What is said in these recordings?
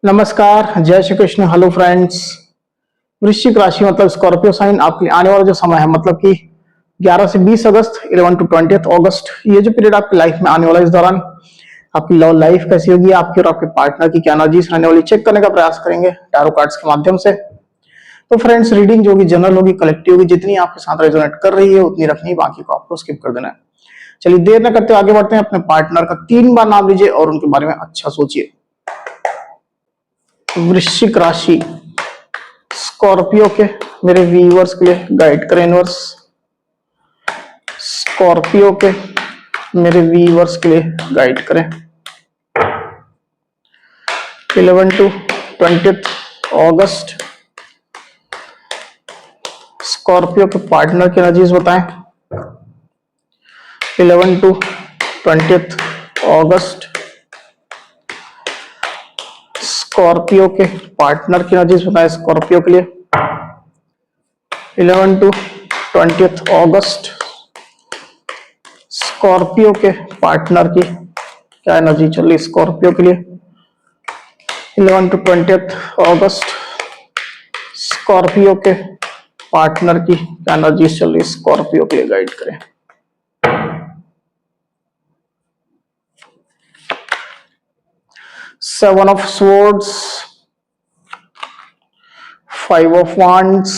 नमस्कार, जय Shri Krishna. Hello friends. वृश्चिक राशि मतलब स्कॉर्पियो साइन आपके लिए आने वाला जो समय है मतलब कि 11 से 20 अगस्त, 11 टू 20 अगस्त, ये जो पीरियड आपकी लाइफ में आने वाला है, इस दौरान आपकी लव लाइफ कैसी होगी, आपकी और आपके पार्टनर की क्या एनर्जीज रहने वाली, चेक करने का प्रयास करेंगे टैरो कार्ड्स के माध्यम से। तो फ्रेंड्स, रीडिंग जो होगी जनरल होगी, कलेक्टिव होगी, जितनी आपके साथ रेजोनेट कर रही है उतनी रखनी, बाकी को आपको स्किप कर देना है। चलिए देर न करते आगे बढ़ते हैं। अपने पार्टनर का 3 बार नाम लीजिए और उनके बारे में अच्छा सोचिए। वृश्चिक राशि स्कॉर्पियो के मेरे व्यूअर्स के लिए गाइड करें इनवर्स। स्कॉर्पियो के मेरे व्यूअर्स के लिए गाइड करें 11 टू 20 अगस्त। स्कॉर्पियो के पार्टनर की एनर्जीज बताएं 11 टू 20 अगस्त। स्कॉर्पियो के पार्टनर की एनर्जीज बताएं स्कॉर्पियो के लिए 11 टू 20 अगस्त। स्कॉर्पियो के पार्टनर की क्या एनर्जी चल रही स्कॉर्पियो के लिए 11 टू 20 अगस्त। स्कॉर्पियो के पार्टनर की क्या एनर्जी चल रही स्कॉर्पियो के लिए, गाइड करें। Seven of swords, 5 of wands,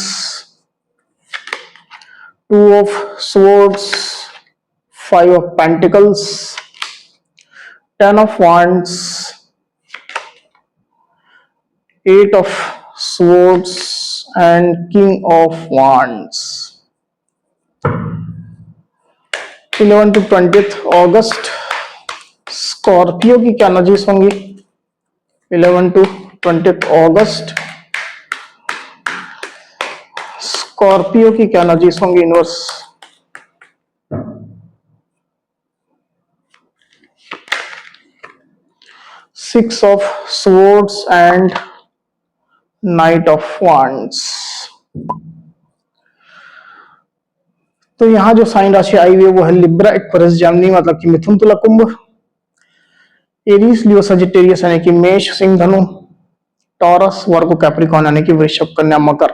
2 of swords, 5 of pentacles, 10 of wands, 8 of swords and king of wands। 11 to 20 August Scorpio की क्या एनर्जीज होंगी 11 टू 20 अगस्त। स्कॉर्पियो की क्या एनर्जीज होंगी inverse. Six of swords and night of wands। तो यहां जो sign राशि आई हुई है वो है लिब्रा, एक्वेरियस, जेमिनी मतलब कि मिथुन, तुला, कुंभ, एरीज, लियो, सजिटेरियस यानी कि मेष, सिंह, धनु, टॉरस, वर्गो, कैप्रिकॉर्न यानी कि वृषभ, कन्या, मकर।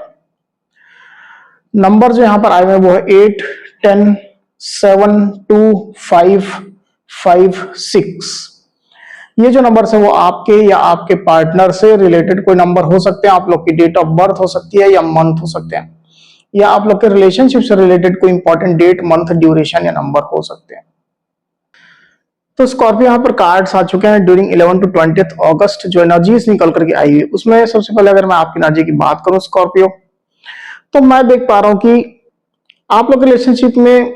नंबर जो यहां पर आए हुए हैं वो है 8, 10, 7, 2, 5, 5, 6। ये जो नंबर्स है वो आपके या आपके पार्टनर से रिलेटेड कोई नंबर हो सकते हैं। आप लोग की डेट ऑफ बर्थ हो सकती है या मंथ हो सकते हैं, या आप लोग के रिलेशनशिप से रिलेटेड कोई इंपॉर्टेंट डेट, मंथ, ड्यूरेशन या नंबर हो सकते हैं। तो स्कॉर्पियो यहाँ पर कार्ड्स आ चुके हैं ड्यूरिंग 11 टू 20 अगस्त। जो एनर्जीज निकल करके आई हुई उसमें सबसे पहले अगर मैं आपकी एनर्जी की बात करूं स्कॉर्पियो, तो मैं देख पा रहा हूं कि आप लोग रिलेशनशिप में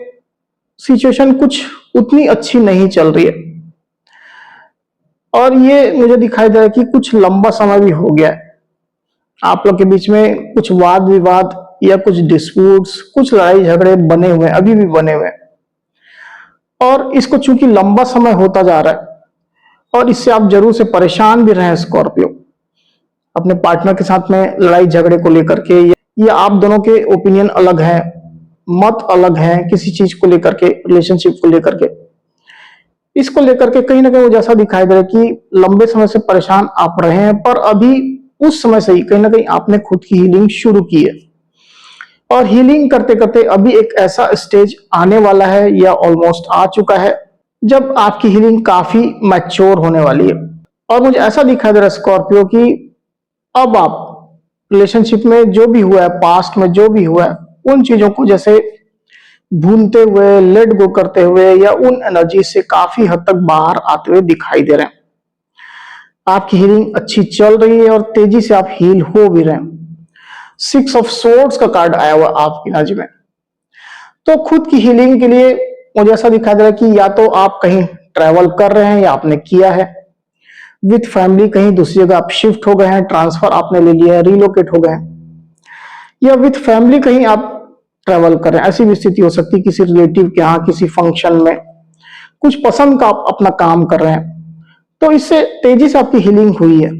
सिचुएशन कुछ उतनी अच्छी नहीं चल रही है, और ये मुझे दिखाई दे रहा है कि कुछ लंबा समय भी हो गया है। आप लोग के बीच में कुछ वाद विवाद या कुछ डिस्प्यूट्स, कुछ लड़ाई झगड़े बने हुए हैं, अभी भी बने हुए हैं, और इसको चूंकि लंबा समय होता जा रहा है और इससे आप जरूर से परेशान भी रहे स्कॉर्पियो अपने पार्टनर के साथ में लड़ाई झगड़े को लेकर के, या आप दोनों के ओपिनियन अलग हैं, मत अलग हैं किसी चीज को लेकर के, रिलेशनशिप को लेकर के, इसको लेकर के कहीं ना कहीं वो जैसा दिखाई दे रहा है कि लंबे समय से परेशान आप रहे हैं, पर अभी उस समय से ही कहीं ना कहीं आपने खुद की हीलिंग शुरू की है, और हीलिंग करते करते अभी एक ऐसा स्टेज आने वाला है या ऑलमोस्ट आ चुका है जब आपकी हीलिंग काफी मैच्योर होने वाली है। और मुझे ऐसा दिखाई दे रहा है स्कॉर्पियो कि अब आप रिलेशनशिप में जो भी हुआ है, पास्ट में जो भी हुआ है, उन चीजों को जैसे भूलते हुए, लेट गो करते हुए, या उन एनर्जी से काफी हद तक बाहर आते हुए दिखाई दे रहे हैं। आपकी हीलिंग अच्छी चल रही है और तेजी से आप हील हो भी रहे हैं। 6 ऑफ सोर्ड्स का कार्ड आया हुआ आपकी एनर्जी में। तो खुद की हीलिंग के लिए मुझे ऐसा दिखाई दे रहा है कि या तो आप कहीं ट्रैवल कर रहे हैं या आपने किया है, विथ फैमिली कहीं दूसरी जगह आप शिफ्ट हो गए हैं, ट्रांसफर आपने ले लिया है, रिलोकेट हो गए हैं, या विथ फैमिली कहीं आप ट्रैवल कर रहे हैं। ऐसी भी स्थिति हो सकती है किसी रिलेटिव के यहाँ, किसी फंक्शन में, कुछ पसंद का आप अपना काम कर रहे हैं। तो इससे तेजी से आपकी हीलिंग हुई है,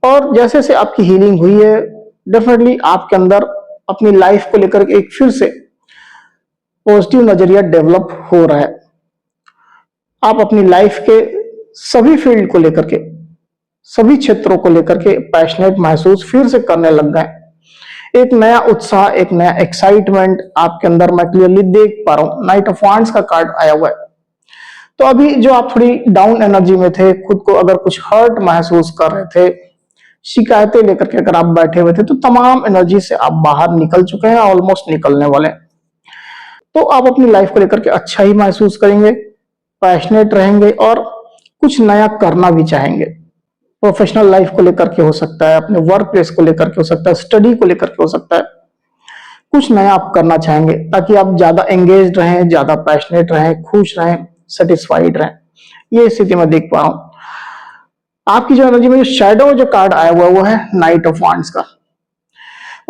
और जैसे से आपकी हीलिंग हुई है डेफिनेटली आपके अंदर अपनी लाइफ को लेकर एक फिर से पॉजिटिव नजरिया डेवलप हो रहा है। आप अपनी लाइफ के सभी फील्ड को लेकर के सभी क्षेत्रों को लेकर के पैशनेट महसूस फिर से करने लग गए। एक नया उत्साह, एक नया एक्साइटमेंट आपके अंदर मैं क्लियरली देख पा रहा हूं। नाइट ऑफ वांड्स का कार्ड आया हुआ है। तो अभी जो आप थोड़ी डाउन एनर्जी में थे, खुद को अगर कुछ हर्ट महसूस कर रहे थे, शिकायतें लेकर के अगर आप बैठे हुए थे, तो तमाम एनर्जी से आप बाहर निकल चुके हैं, ऑलमोस्ट निकलने वाले हैं। तो आप अपनी लाइफ को लेकर के अच्छा ही महसूस करेंगे, पैशनेट रहेंगे और कुछ नया करना भी चाहेंगे। प्रोफेशनल लाइफ को लेकर के हो सकता है, अपने वर्क प्लेस को लेकर के हो सकता है, स्टडी को लेकर के हो सकता है। कुछ नया आप करना चाहेंगे ताकि आप ज्यादा एंगेज रहें, ज्यादा पैशनेट रहें, खुश रहें, सेटिस्फाइड रहें। ये स्थिति मैं देख पा रहा हूं। आपकी जो एनर्जी में जो शैडो जो कार्ड आया हुआ है वो है नाइट ऑफ वांड्स का।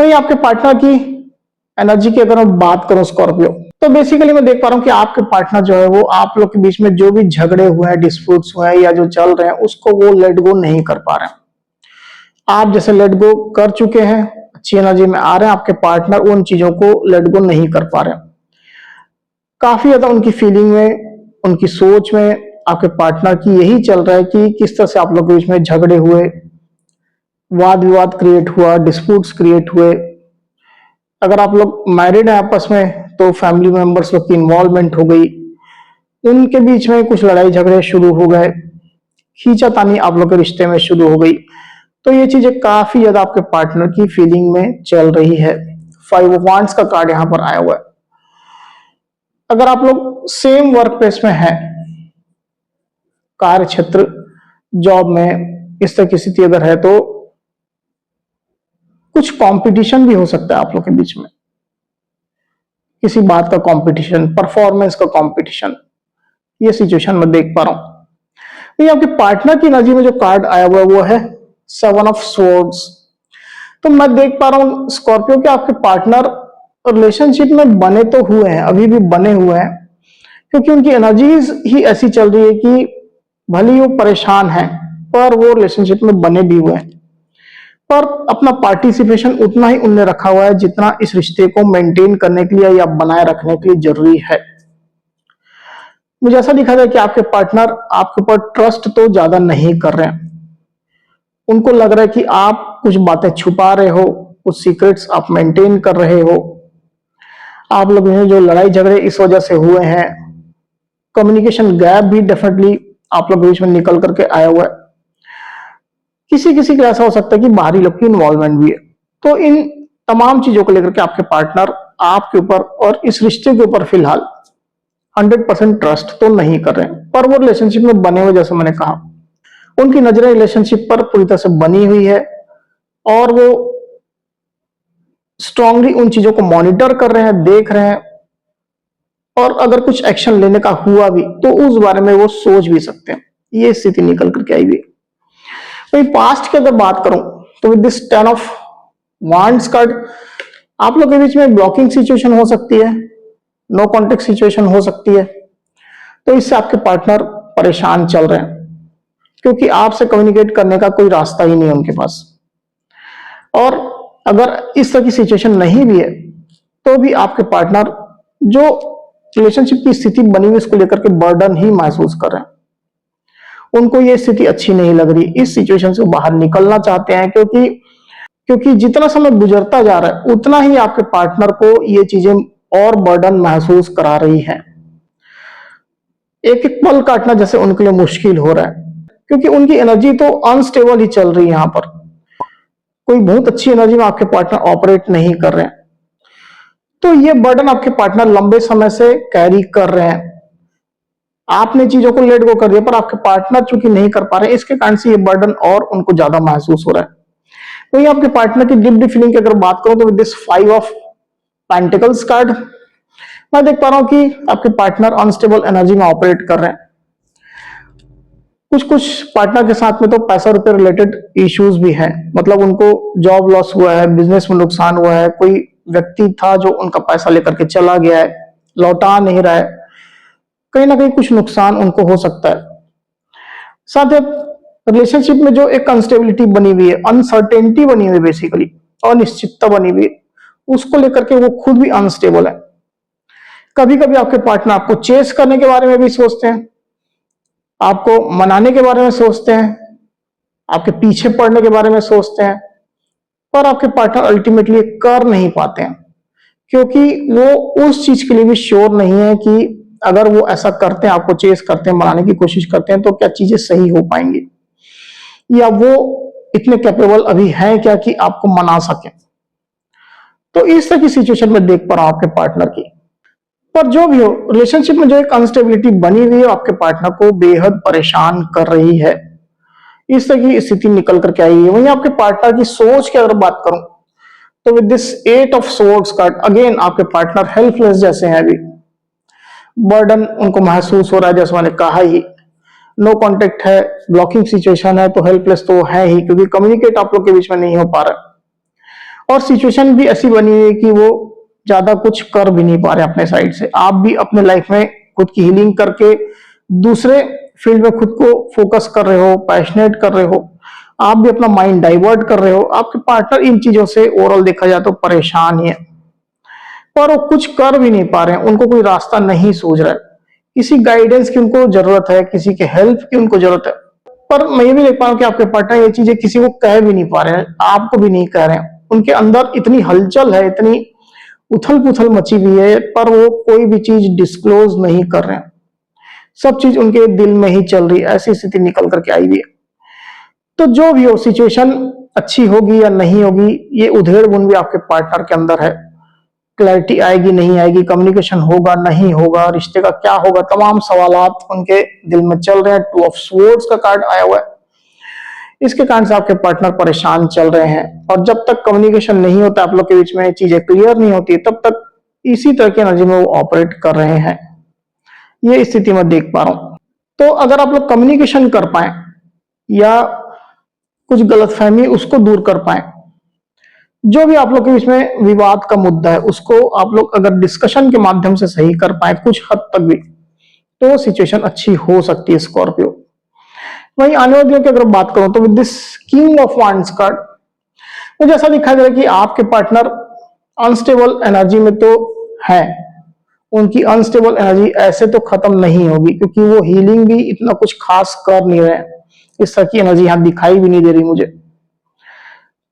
वही आपके पार्टनर की एनर्जी की अगर मैं बात करूं स्कॉर्पियो, तो बेसिकली मैं देख पा रहा हूं कि आपके पार्टनर जो है वो आप लोग के बीच में जो भी झगड़े हुए हैं, डिस्प्यूट्स हुए हैं या जो चल रहे हैं, उसको वो लेट गो नहीं कर पा रहे हैं। आप जैसे लेट गो कर चुके हैं, अच्छी एनर्जी में आ रहे हैं, आपके पार्टनर उन चीजों को लेट गो नहीं कर पा रहे हैं। काफी ज्यादा उनकी फीलिंग में, उनकी सोच में आपके पार्टनर की यही चल रहा है कि किस तरह से आप लोग के बीच में झगड़े हुए, वाद विवाद क्रिएट हुआ, डिस्प्यूट्स क्रिएट हुए। अगर आप लोग मैरिड हैं आपस में, तो फैमिली मेंबर्स लोग की इन्वॉल्वमेंट हो गई, उनके बीच में कुछ लड़ाई झगड़े शुरू हो गए, खींचातानी आप लोग के रिश्ते में शुरू हो गई। तो ये चीजें काफी ज्यादा आपके पार्टनर की फीलिंग में चल रही है। 5 ऑफ वांड्स का कार्ड यहां पर आया हुआ है। अगर आप लोग सेम वर्क प्लेस में हैं, कार्य क्षेत्र, जॉब में इस तरह की स्थिति अगर है, तो कुछ कंपटीशन भी हो सकता है आप लोग के बीच में, किसी बात का कंपटीशन, परफॉर्मेंस का कंपटीशन। ये सिचुएशन मैं देख पा रहा हूं। ये आपके पार्टनर की एनर्जी में जो कार्ड आया हुआ है वो है 7 ऑफ स्वॉर्ड्स। तो मैं देख पा रहा हूं स्कॉर्पियो के आपके पार्टनर रिलेशनशिप में बने तो हुए हैं, अभी भी बने हुए हैं, क्योंकि उनकी एनर्जीज ही ऐसी चल रही है कि भले ही वो परेशान है, पर वो रिलेशनशिप में बने भी हुए हैं। पर अपना पार्टिसिपेशन उतना ही उनने रखा हुआ है जितना इस रिश्ते को मेंटेन करने के लिए या बनाए रखने के लिए जरूरी है। मुझे ऐसा दिखा जाए कि आपके पार्टनर आपके ऊपर ट्रस्ट तो ज्यादा नहीं कर रहे हैं। उनको लग रहा है कि आप कुछ बातें छुपा रहे हो, कुछ सीक्रेट्स आप मेंटेन कर रहे हो। आप लोग में जो लड़ाई झगड़े इस वजह से हुए हैं, कम्युनिकेशन गैप भी डेफिनेटली आप लोग के बीच में निकल करके आया हुआ है। किसी किसी का ऐसा हो सकता है कि बाहरी लोग की इन्वॉल्वमेंट भी है। तो इन तमाम चीजों को लेकर के आपके पार्टनर आपके ऊपर और इस रिश्ते के ऊपर फिलहाल 100% ट्रस्ट तो नहीं कर रहे हैं, पर वो रिलेशनशिप में बने हुए, जैसे मैंने कहा, उनकी नजरें रिलेशनशिप पर पूरी तरह से बनी हुई है और वो स्ट्रांगली उन चीजों को मॉनिटर कर रहे हैं, देख रहे हैं, और अगर कुछ एक्शन लेने का हुआ भी तो उस बारे में वो सोच भी सकते हैं। ये स्थिति निकल करके आई हुई। तो पास्ट की अगर बात करूं, तो with this 10 of wands card आप लोग के बीच में ब्लॉकिंग सिचुएशन हो सकती है, नो कॉन्टेक्ट सिचुएशन हो सकती है। तो इससे आपके पार्टनर परेशान चल रहे हैं, क्योंकि आपसे कम्युनिकेट करने का कोई रास्ता ही नहीं है उनके पास। और अगर इस तरह की सिचुएशन नहीं भी है, तो भी आपके पार्टनर जो रिलेशनशिप की स्थिति बनी हुई इसको लेकर के बर्डन ही महसूस कर रहे हैं। उनको ये स्थिति अच्छी नहीं लग रही, इस सिचुएशन से बाहर निकलना चाहते हैं, क्योंकि जितना समय गुजरता जा रहा है उतना ही आपके पार्टनर को ये चीजें और बर्डन महसूस करा रही हैं। एक एक पल काटना जैसे उनके लिए मुश्किल हो रहा है, क्योंकि उनकी एनर्जी तो अनस्टेबल ही चल रही है। यहां पर कोई बहुत अच्छी एनर्जी में आपके पार्टनर ऑपरेट नहीं कर रहे हैं। तो ये बर्डन आपके पार्टनर लंबे समय से कैरी कर रहे हैं। आपने चीजों को लेट गो कर दिया, पर आपके पार्टनर चूंकि नहीं कर पा रहे, इसके कारण से ये बर्डन और उनको ज्यादा महसूस हो रहा है। वही आपके पार्टनर की डीप फीलिंग की अगर बात करूं, तो with this 5 of pentacles card मैं देख पा रहा हूं कि आपके पार्टनर अनस्टेबल एनर्जी में ऑपरेट कर रहे हैं। कुछ पार्टनर के साथ में तो पैसा रुपए रिलेटेड इश्यूज भी हैं, मतलब उनको जॉब लॉस हुआ है, बिजनेस में नुकसान हुआ है, कोई व्यक्ति था जो उनका पैसा लेकर के चला गया है, लौटा नहीं रहा है, कहीं ना कहीं कुछ नुकसान उनको हो सकता है। साथ ही रिलेशनशिप में जो एक अनस्टेबिलिटी बनी हुई है, अनसर्टेनिटी बनी हुई है, बेसिकली अनिश्चितता बनी हुई है, उसको लेकर के वो खुद भी अनस्टेबल है। कभी कभी आपके पार्टनर आपको चेस करने के बारे में भी सोचते हैं, आपको मनाने के बारे में सोचते हैं, आपके पीछे पड़ने के बारे में सोचते हैं, पर आपके पार्टनर अल्टीमेटली कर नहीं पाते हैं, क्योंकि वो उस चीज के लिए भी श्योर नहीं है कि अगर वो ऐसा करते हैं, आपको चेस करते हैं, मनाने की कोशिश करते हैं, तो क्या चीजें सही हो पाएंगी, या वो इतने कैपेबल अभी हैं क्या कि आपको मना सके। तो इस तरह की सिचुएशन में देख पा रहा हूं आपके पार्टनर की। पर जो भी हो, रिलेशनशिप में जो एक अनस्टेबिलिटी बनी हुई है आपके पार्टनर को बेहद परेशान कर रही है। इस तरह की स्थिति निकल करके आई है। वहीं आपके पार्टनर की सोच की अगर बात करूं, तो with this 8 of swords card, again आपके पार्टनर हेल्पलेस जैसे हैं। अभी बर्डन उनको महसूस हो रहा है, जैसे मैंने कहा ही, नो कांटेक्ट है, ब्लॉकिंग सिचुएशन है, तो हेल्पलेस तो है ही, क्योंकि कम्युनिकेट आप लोग के बीच में नहीं हो पा रहा है। और सिचुएशन भी ऐसी बनी हुई है कि वो ज्यादा कुछ कर भी नहीं पा रहे अपने साइड से। आप भी अपने लाइफ में खुद की हीलिंग करके दूसरे फील्ड में खुद को फोकस कर रहे हो, पैशनेट कर रहे हो, आप भी अपना माइंड डाइवर्ट कर रहे हो। आपके पार्टनर इन चीजों से ओवरऑल देखा जाए तो परेशान ही है, पर वो कुछ कर भी नहीं पा रहे हैं, उनको कोई रास्ता नहीं सूझ रहा है। किसी गाइडेंस की उनको जरूरत है, किसी के हेल्प की उनको जरूरत है। पर मैं ये भी देख पा रहा हूं कि आपके पार्टनर ये चीजें किसी को कह भी नहीं पा रहे हैं, आपको भी नहीं कह रहे हैं। उनके अंदर इतनी हलचल है, इतनी उथल पुथल मची हुई है, पर वो कोई भी चीज डिस्क्लोज नहीं कर रहे हैं। सब चीज उनके दिल में ही चल रही है, ऐसी स्थिति निकल करके आई हुई है। तो जो भी हो, सिचुएशन अच्छी होगी या नहीं होगी, ये उधेड़ बुन भी आपके पार्टनर के अंदर है। क्लैरिटी आएगी नहीं आएगी, कम्युनिकेशन होगा नहीं होगा, रिश्ते का क्या होगा, तमाम सवालात उनके दिल में चल रहे हैं। 2 ऑफ स्वॉर्ड्स का कार्ड आया हुआ है। इसके कारण से आपके पार्टनर परेशान चल रहे हैं, और जब तक कम्युनिकेशन नहीं होता आप लोग के बीच में, चीजें क्लियर नहीं होती, तब तक इसी तरह की एनर्जी में वो ऑपरेट कर रहे हैं। ये स्थिति मैं देख पा रहा हूं। तो अगर आप लोग कम्युनिकेशन कर पाए या कुछ गलतफहमी उसको दूर कर पाए, जो भी आप लोग के बीच में विवाद का मुद्दा है उसको आप लोग अगर डिस्कशन के माध्यम से सही कर पाए कुछ हद तक भी, तो सिचुएशन अच्छी हो सकती है स्कॉर्पियो। वहीं आने वाले दिनों की अगर बात करूं, तो with this king of wands card मुझे ऐसा दिखाई दे रहा है कि आपके पार्टनर अनस्टेबल एनर्जी में तो है। उनकी अनस्टेबल एनर्जी ऐसे तो खत्म नहीं होगी, क्योंकि वो हीलिंग भी इतना कुछ खास कर नहीं रहे। इस तरह की एनर्जी यहां दिखाई भी नहीं दे रही मुझे।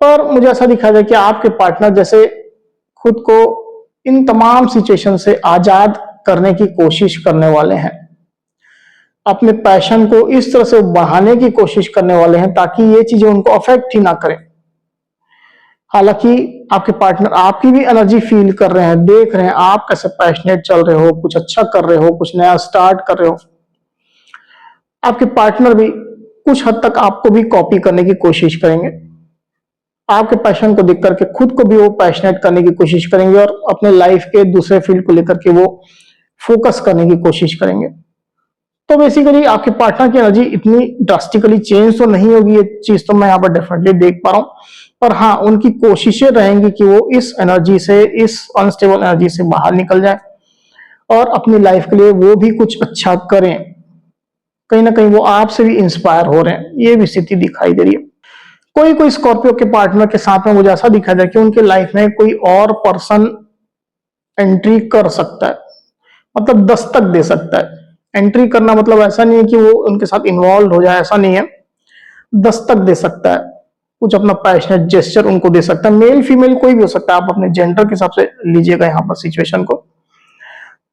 पर मुझे ऐसा दिखाई दे कि आपके पार्टनर जैसे खुद को इन तमाम सिचुएशन से आजाद करने की कोशिश करने वाले हैं, अपने पैशन को इस तरह से बढ़ाने की कोशिश करने वाले हैं ताकि ये चीजें उनको अफेक्ट ही ना करें। हालांकि आपके पार्टनर आपकी भी एनर्जी फील कर रहे हैं, देख रहे हैं आप कैसे पैशनेट चल रहे हो, कुछ अच्छा कर रहे हो, कुछ नया स्टार्ट कर रहे हो। आपके पार्टनर भी कुछ हद तक आपको भी कॉपी करने की कोशिश करेंगे। आपके पैशन को देख करके खुद को भी वो पैशनेट करने की कोशिश करेंगे, और अपने लाइफ के दूसरे फील्ड को लेकर के वो फोकस करने की कोशिश करेंगे। तो बेसिकली आपके पार्टनर की एनर्जी इतनी ड्रास्टिकली चेंज तो नहीं होगी, ये चीज तो मैं यहाँ पर डेफिनेटली देख पा रहा हूँ। पर हाँ, उनकी कोशिशें रहेंगी कि वो इस एनर्जी से, इस अनस्टेबल एनर्जी से बाहर निकल जाए और अपनी लाइफ के लिए वो भी कुछ अच्छा करें। कहीं ना कहीं वो आपसे भी इंस्पायर हो रहे हैं, ये भी स्थिति दिखाई दे रही है। कोई कोई स्कॉर्पियो के पार्टनर के साथ में मुझे ऐसा दिखाई दे कि उनके लाइफ में कोई और पर्सन एंट्री कर सकता है, मतलब दस्तक दे सकता है। एंट्री करना मतलब ऐसा नहीं है कि वो उनके साथ इन्वॉल्व हो जाए, ऐसा नहीं है। दस्तक दे सकता है, कुछ अपना पैशनेट जेस्चर उनको दे सकता है। मेल फीमेल कोई भी हो सकता है, आप अपने जेंडर के हिसाब से लीजिएगा यहाँ पर सिचुएशन को।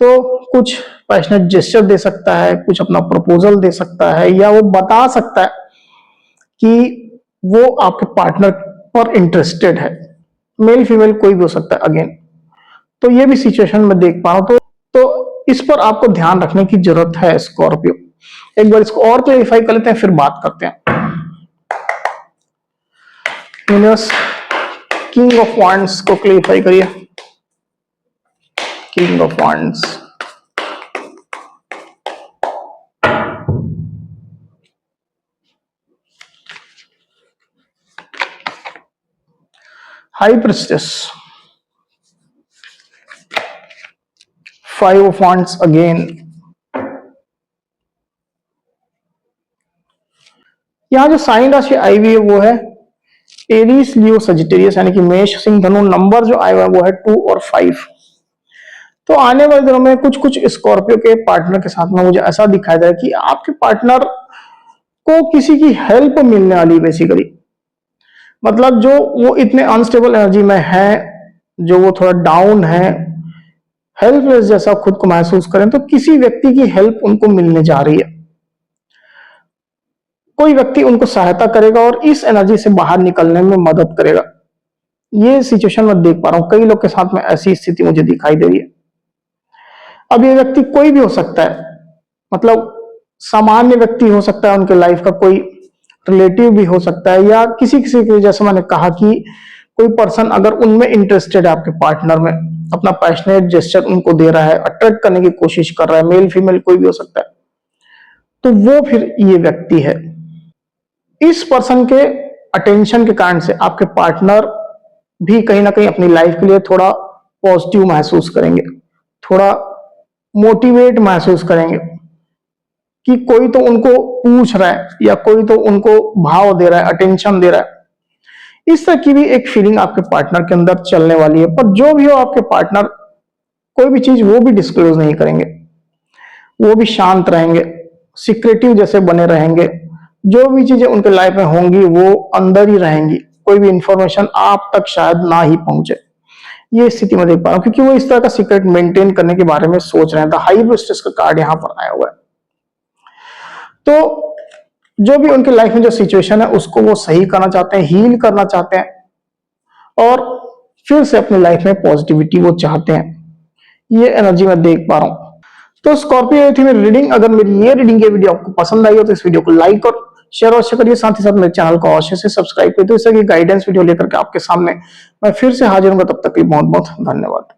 तो कुछ पैशनेट जेस्चर दे सकता है, कुछ अपना प्रपोजल दे सकता है, या वो बता सकता है कि वो आपके पार्टनर पर इंटरेस्टेड है। मेल फीमेल कोई भी हो सकता है अगेन। तो ये भी सिचुएशन में देख पा रहा हूं। तो इस पर आपको ध्यान रखने की जरूरत है स्कॉर्पियो। एक बार इसको और क्लेरिफाई कर लेते हैं, फिर बात करते हैं। यूनिवर्स, किंग ऑफ वांड्स को क्लेरिफाई करिए। King of wands, high priestess, 5 of wands again. यहां जो साइन राशि आई हुई है वो है एरीज, लियो, सजिटेरियस, यानी कि मेष, सिंह, धनु। नंबर जो आया हुआ है वो है 2 और 5। तो आने वाले दिनों में कुछ कुछ स्कॉर्पियो के पार्टनर के साथ में मुझे ऐसा दिखाई दे रहा है कि आपके पार्टनर को किसी की हेल्प मिलने वाली बेसिकली। मतलब जो वो इतने अनस्टेबल एनर्जी में है, जो वो थोड़ा डाउन है, हेल्पलेस जैसा खुद को महसूस करें, तो किसी व्यक्ति की हेल्प उनको मिलने जा रही है। कोई व्यक्ति उनको सहायता करेगा और इस एनर्जी से बाहर निकलने में मदद करेगा। ये सिचुएशन मैं देख पा रहा हूं, कई लोग के साथ में ऐसी स्थिति मुझे दिखाई दे रही है। अब ये व्यक्ति कोई भी हो सकता है, मतलब सामान्य व्यक्ति हो सकता है, उनके लाइफ का कोई रिलेटिव भी हो सकता है, या किसी किसी के, जैसे मैंने कहा कि कोई पर्सन अगर उनमें इंटरेस्टेड है, आपके पार्टनर में, अपना पैशनेट जेस्चर उनको दे रहा है, अट्रैक्ट करने की कोशिश कर रहा है, मेल फीमेल कोई भी हो सकता है, तो वो फिर ये व्यक्ति है। इस पर्सन के अटेंशन के कारण से आपके पार्टनर भी कहीं ना कहीं अपनी लाइफ के लिए थोड़ा पॉजिटिव महसूस करेंगे, थोड़ा मोटिवेट महसूस करेंगे कि कोई तो उनको पूछ रहा है या कोई तो उनको भाव दे रहा है, अटेंशन दे रहा है। इस तरह की भी एक फीलिंग आपके पार्टनर के अंदर चलने वाली है। पर जो भी हो, आपके पार्टनर कोई भी चीज वो भी डिस्क्लोज नहीं करेंगे, वो भी शांत रहेंगे, सिक्रेटिव जैसे बने रहेंगे। जो भी चीजें उनके लाइफ में होंगी वो अंदर ही रहेंगी, कोई भी इंफॉर्मेशन आप तक शायद ना ही पहुंचे। ये स्थिति में देख पा रहा हूं, क्योंकि वो इस तरह का सीक्रेट मेंटेन करने के बारे में सोच रहे हैं। द हाई प्रीस्टेस का कार्ड यहां पर आया हुआ है। तो जो भी उनके लाइफ में जो सिचुएशन है उसको वो सही करना चाहते हैं, हील करना चाहते हैं और फिर से अपनी लाइफ में पॉजिटिविटी वो चाहते हैं। ये एनर्जी मैं देख पा रहा हूं। तो स्कॉर्पियो ये थी मेरी रीडिंग। अगर मेरी ये रीडिंग ये वीडियो आपको पसंद आई हो तो इस वीडियो को लाइक और शेयर अवश्य करिए। साथ ही साथ मेरे चैनल को अवश्य से सब्सक्राइब करिए। तो इस तरह की गाइडेंस वीडियो लेकर के आपके सामने मैं फिर से हाजिर हूंगा। तब तक के लिए बहुत बहुत धन्यवाद।